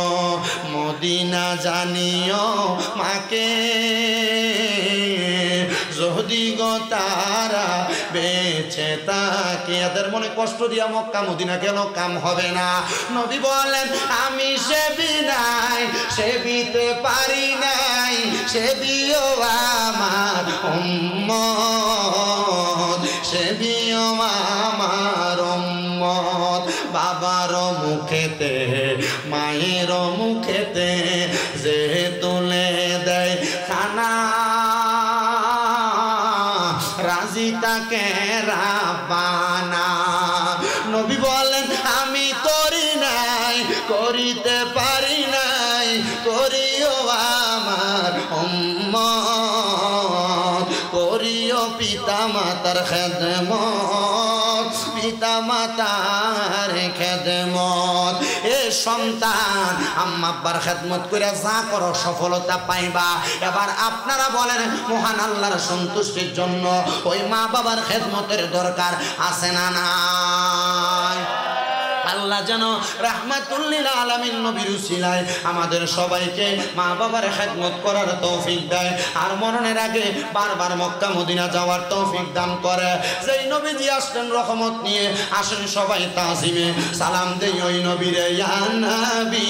মদিনা জানিও, মাকে যদি গো তারা বেঁচে থাকে। এদের মনে কষ্ট দিয়া মক্কা মদিনা গেল কাম হবে না। নবী বলেন, আমি সেবি নাই, সেবিতে পারি নাই, সেবিও আমার উম্মত, সেবিও আমার উম্মত। বাবার মুখেতে মায়ের মুখেতে যে তুলে দেয় খানা, রাজি তাকে রাব্বানা। নবী বলেন, আমি করি নাই, করিতে পারি নাই, করিও আমার উম্মত, করিও পিতা মাতার খেদমত, পিতা মাতার খেদমত। এ সন্তান, আম্মা আব্বার খেদমত করে যা করো সফলতা পাইবা। এবার আপনারা বলেন, মহান আল্লাহর সন্তুষ্টির জন্য ওই মা বাবার খেদমতের দরকার আছে না নাই? আল্লাহ যেন রাহমাতুল্লিল আলামিন নবীর উসিলায় আমাদের সবাইকে মা বাবার খেদমত করার তৌফিক দেয়, আর মরণের আগে বারবার মক্কা মদিনা যাওয়ার তৌফিক দান করে। যেই নবীজি আসলেন রহমত নিয়ে, আসেন সবাই তাজিমে সালাম দেই ওই নবীরে। ইয়া নবী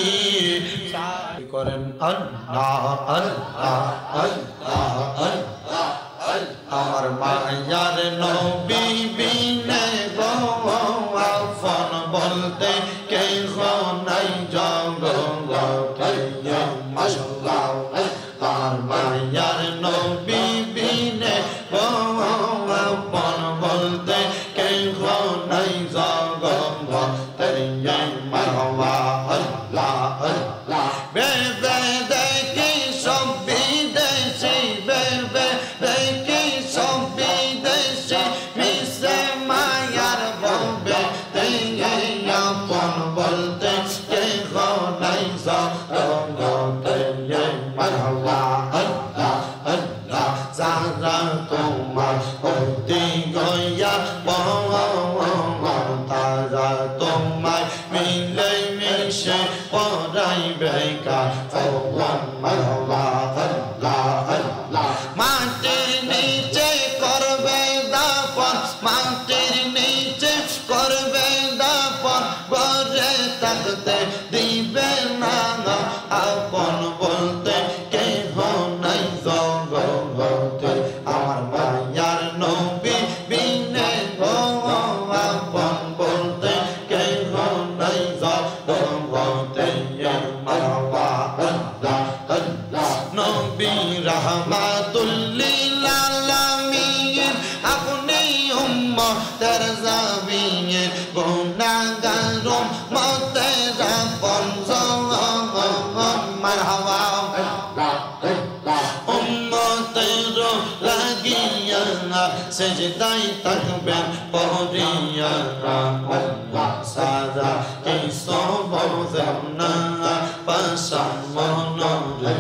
করেন আল্লাহ আল্লাহ আল্লাহ আল্লাহ। আমার মায়ার নবী বিনে গো আফন বলতে কে নাই জগতে। মাশাআল্লাহ, আমার মায়ার নবী বিনে গো আফন বলতে কে নাই জগতে। মারওয়া আল্লাহ আল্লাহ। বেবে দেখি সব বিদেশি, বেবে দেখি সব বিদেশি, মিশে মায়ার বলবে আপন বলতে কে নাই জগতে। মারওয়া আল্লাহ আল্লাহ। যারা তোমার অতি গয়া তারা তোমায় মিলে মিশে পড়াইবে কাফন। মারওয়া আল্লাহ আল্লাহ। মাটির নিচে করবে দাফন, মাটির নিচে করবে দাফন, ঘরে থাকতে দিবে না আপন বলতে কেহ নাই জগতে। আমার মায়ার নবী বিনে গো আপন বলতে কেহ নাই জগতে। মারওয়া আল্লাহ আল্লাহ। নবী রাহমাতুল্লিল আলামিন, আপনি উম্মতের জামিন, গুনাহগার উম্মতের আপন জন। মারহাবা উম্মতের লাগিয়া সেজদায় থাকবেন পড়িয়া। আল্লাহ সারা কিছু বোঝেন না পাশা মনরে,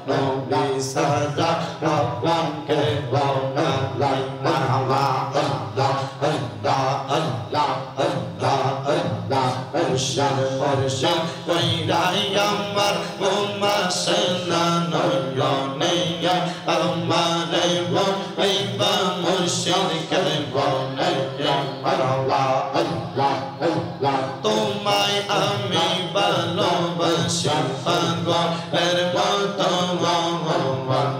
নবী সারা আপন কে বনা লাই। মারহাবা আল্লাহ আল্লাহ আল্লাহ আল্লাহ আল্লাহ। মুর্শিদ মুর্শিদ কইরাই আমার ঘুমাসে না নয়নে, আমারে বইবা মুর্শিদ কে বনে। মারহাবা আল্লাহ আল্লাহ। তোমায় আমি ভালোবাসি পাগলের মতো,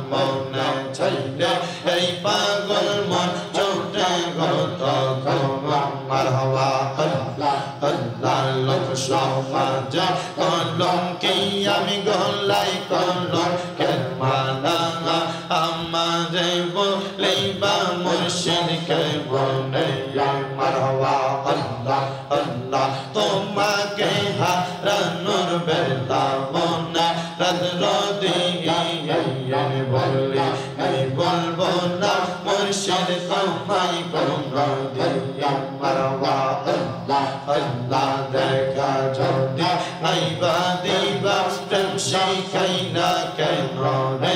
মনে চাইলে এই পাগল মন চোটে গত। মারহাবা আল্লাহ সমাজে কলঙ্কি আমি গলাই কলঙ্কের মালা আমারে বলেইবা মুর্শিদকে বলে মারওয়া আল্লাহ আল্লাহ তোমাকে হারানোর বেলা মনে রাজরদি বলে আমি বলবো না মুর্শিদ তোমায় কোনদিন মারওয়া আল্লাহ আল্লাহ দেখা যদি আইবা দিবা প্রেম শিখাই না কেন রে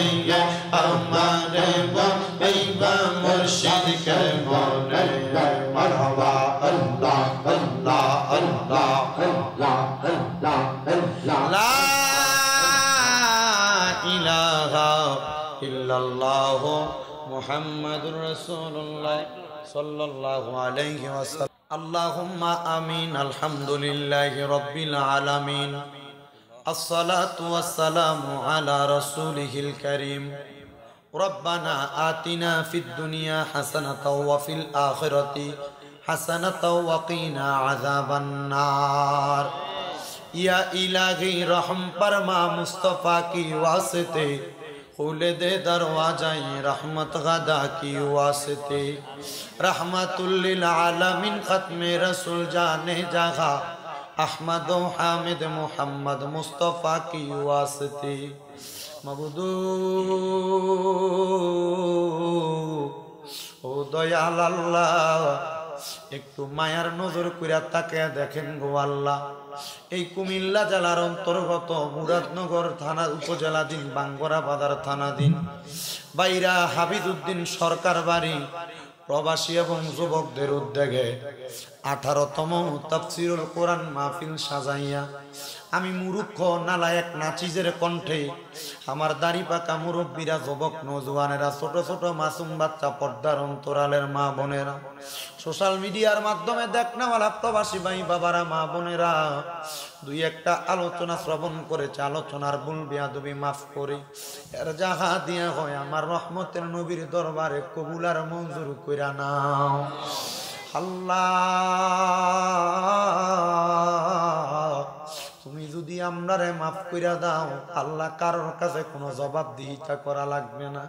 আমারে বলেইবা মুর্শিদকে বলে মারওয়া আল্লাহ আল্লাহ আল্লাহ আল্লাহ আল্লাহ আল্লাহ লা ইলাহা ইল্লাল্লাহ মুহাম্মাদুর রাসূলুল্লাহ সাল্লাল্লাহু আলাইহি ওয়াসাল্লাম আল্লাহুম্মা আমিন আলহামদুলিল্লাহি রাব্বিল আলামিন আসসালাতু ওয়াসসালামু আলা রাসূলিহিল কারীম ربنا آتنا في الدنيا حسنة وفي الآخرة حسنة وقنا عذاب النار या इलाही रहम फरमा मुस्तफ़ा की वास्ते खुले दे दरवाजा रहमत गदा की वास्ते रहमतुल लिल आलमीन खत्मे रसूल जाने जहा अहमद हामिद मुहम्मद मुस्तफ़ा की वास्ते मबुदू ओ दयाल अल्लाह একটু মায়ার নজর কইরা তাকায়া দেখেন গো আল্লাহ এই কুমিল্লা জেলার অন্তর্গত মুরাদনগর থানা উপজেলাধীন বাঙ্গরা বাজার থানাধীন বাইরা হাবিজউদ্দিন সরকার বাড়ি প্রবাসী এবং যুবকদের উদ্যোগে 18তম তাফসীরুল কোরআন মাহফিল সাজাইয়া আমি মূর্খ নালায়েক নাচিজের কণ্ঠে আমার দাড়ি পাকা মুরব্বীরা যুবক নওজওয়ানেরা ছোট ছোট মাসুম বাচ্চা পর্দার অন্তরালের মা বোনেরা সোশ্যাল মিডিয়ার মাধ্যমে দেখনাওয়ালা প্রবাসী ভাই বাবারা মা বোনেরা দুই একটা আলোচনা শ্রবণ করেছে আলোচনার ভুল বেয়াদবি মাফ করে এর যাহা দিয়া হয় আমার রহমতের নবীর দরবারে কবুল আর মঞ্জুর কইরা নাও আল্লাহ তুমি যদি আমরারে মাফ কইরা দাও আল্লাহ কারোর কাছে কোনো জবাবদিহিতা করা লাগবে না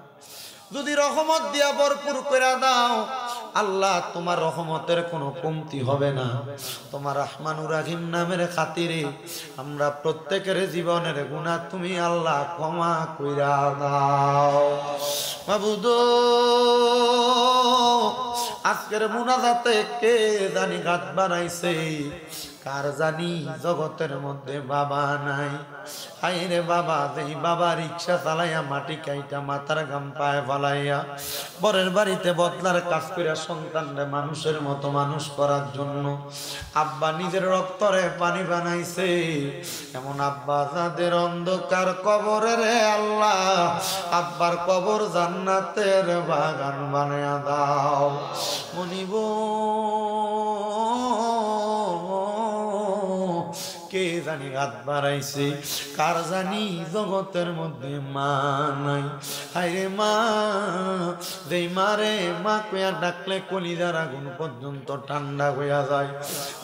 যদি রহমত দিয়া ভরপুর কইরা দাও আল্লাহ তোমার রহমতের কোনো কমতি হবে না তোমার রহমানুর রহিম নামের খাতিরে আমরা প্রত্যেকের জীবনের গুনাহ তুমি আল্লাহ ক্ষমা কইরা দাও মাবুদ আজকের মুনাজাতে কে জানি ঘাত বানাইছে কার জানি জগতের মধ্যে বাবা নাই আইরে বাবা যেই বাবা রিক্সা চালাইয়া মাটি কাইটা মাথার গাম পায়ে ফালাইয়া বরের বাড়িতে বদলার কাজ করে সন্তানরে মানুষের মতো মানুষ করার জন্য আব্বা নিজের রক্তরে পানি বানাইছে এমন আব্বা যাদের অন্ধকার কবরে রে আল্লাহ আব্বার কবর জান্নাতের বাগান বানায়া দাও মনিব কে জানি হাত বাড়াইছে কার জানি জগতের মধ্যে মা নাই হায়রে মা যেই মারে মা কইয়া ডাকলে কলিজার আগুন পর্যন্ত ঠান্ডা হইয়া যায়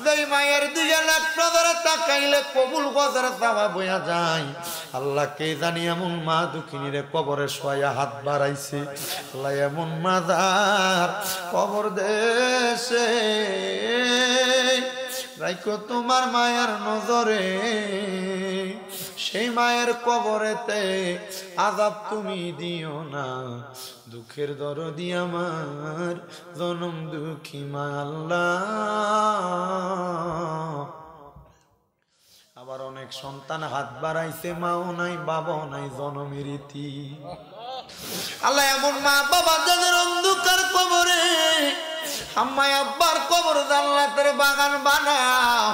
যেই মায়ের দিকে লাখ নজরে তাকাইলে কবুল গজের চাওয়া বইয়া যায় আল্লাহ কে জানি এমন মা দুঃখিনীরে কবরে শোয়া হাত বাড়াইছে আল্লাহ এমন মাজার কবর দেশে রাইকো তোমার মায়ের নজরে সেই মায়ের কবরেতে আযাব তুমি দিও না দুঃখের দরদি আমার জনম দুঃখী মা আল্লাহ আবার অনেক সন্তান হাত বাড়াইছে মাও নাই বাবাও নাই জনমের রীতি আল্লাহ এমন মা বাবা যাদের অন্ধকার কবরে আম্মা আব্বার কবর জান্নাতের বাগান বানাও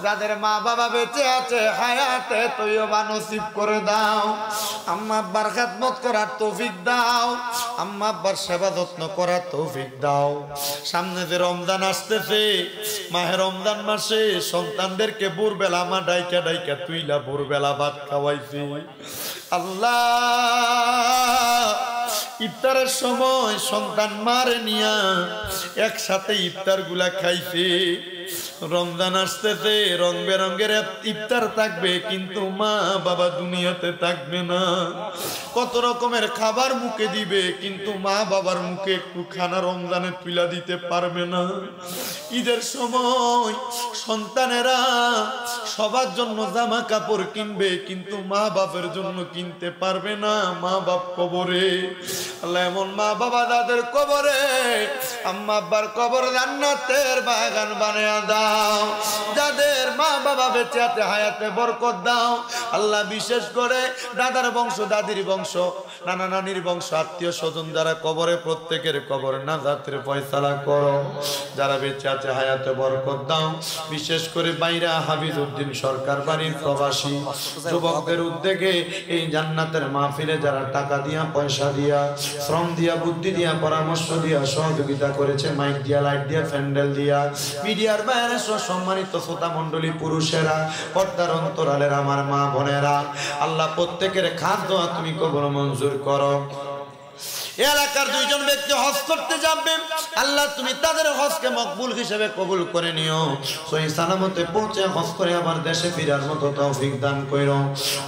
যাদের মা বাবা বেঁচে আছে হায়াতে তৈয়বা নসিব করে দাও আম্মা আব্বার খেদমত করার তৌফিক দাও আম্মা আব্বার সেবা যত্ন করার তৌফিক দাও সামনে যে রমজান আসতেছে মাহে রমজান মাসে সন্তানদেরকে ভোরবেলা মা ডাইকা ডাইকা তুইলা ভোরবেলা ভাত খাওয়াইছি আল্লাহ ইফতারের সময় সন্তান মারে নিয়া একসাথে ইফতার গুলা খাইছে রমজান আসতেছে, রং বেরঙের ইফতার থাকবে, কিন্তু মা বাবা দুনিয়াতে থাকবে না। কত রকমের খাবার মুখে দিবে, কিন্তু মা বাবার মুখে একটু খানা রমজানে তুলা দিতে পারবে না। ঈদের সময় সন্তানেরা সবার জন্য জামা কাপড় কিনবে, কিন্তু মা বাবার জন্য কিনতে পারবে না। মা বাপ কবরে। আল্লাহ এমন মা বাবা যাদের কবরে, আম্মা আব্বার কবর জান্নাতের বাগান বানিয়ে দাও। যাদের মা বাবা বেঁচে আছে হায়াতে বরকত দাও আল্লাহ। বিশেষ করে দাদার বংশ, দাদির বংশ, নানা নানির বংশ, আত্মীয় স্বজন যারা কবরে, প্রত্যেকের কবর নাজাতের ফয়সালা করো। যারা বেঁচে আছে হায়াতে বরকত দাও। বিশেষ করে বাইরা হাবিজউদ্দিন সরকার বাড়ির প্রবাসী যুবকদের উদ্যোগে এই জান্নাতের মাহফিলে যারা টাকা দিয়া, পয়সা দিয়া, শ্রম দিয়া, বুদ্ধি দিয়া, পরামর্শ দিয়া সহযোগিতা করেছে, মাইক দিয়া, লাইট দিয়া, প্যান্ডেল দিয়া, মিডিয়ার বাইরে সহ সম্মানিত শ্রোতা মণ্ডলী, পুরুষেরা, পর্দার অন্তরালের আমার মা বোনেরা, আল্লাহ প্রত্যেকের খাস দোয়া তুমি কবুল মঞ্জুর করো। এলাকার দুইজন ব্যক্তি হজ করতে যাবে, আল্লাহ তুমি তাদের হজকে মকবুল হিসেবে কবুল করে নিও। সহি সালামতে পৌঁছে হজ করে আবার দেশে ফেরার মতো তৌফিক দান করো।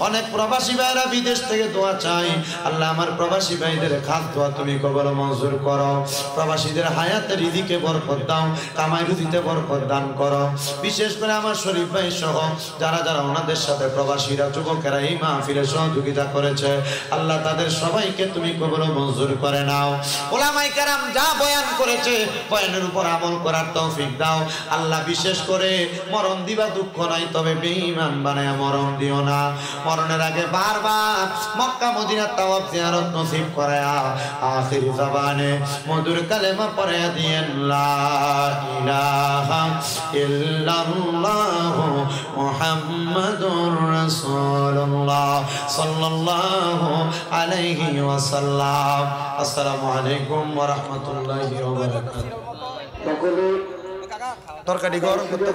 অনেক প্রবাসী ভাইরা বিদেশ থেকে দোয়া চাই, আল্লাহ আমার প্রবাসী ভাইদের খাস দোয়া তুমি কবুল মঞ্জুর করো। প্রবাসীদের হায়াতে রিজিকে বরকত দাও, কামাই রুজিতে বরকত দান করো। বিশেষ করে আমার শরীফ ভাই সহ যারা যারা ওনাদের সাথে প্রবাসীরা, যুবকেরা এই মাহফিলে সহযোগিতা করেছে, আল্লাহ তাদের সবাইকে তুমি কবুল মঞ্জুর করে নাও। ওলামায়ে কেরাম যা বয়ান করেছে, বয়ানের উপর আমল করার তৌফিক দাও আল্লাহ। বিশেষ করে মরণ দিবা দুঃখ নাই, তবে বেঈমান বানায়া মরণ দিও না। মরণের আগে বারবার মক্কা মদিনা তাওয়াফ জিয়ারত নসিব করায়া আখিরি জবানে মধুর কালেমা পড়ায়া দিয়েন লা ইলাহা ইল্লাল্লাহু মুহাম্মাদুর রাসূলুল্লাহ সাল্লাল্লাহু আলাইহি ওয়াসাল্লাম। আসসালামু আলাইকুম ওয়া রাহমাতুল্লাহি ওয়া বারাকাতুহু। তরকারি গরম করতে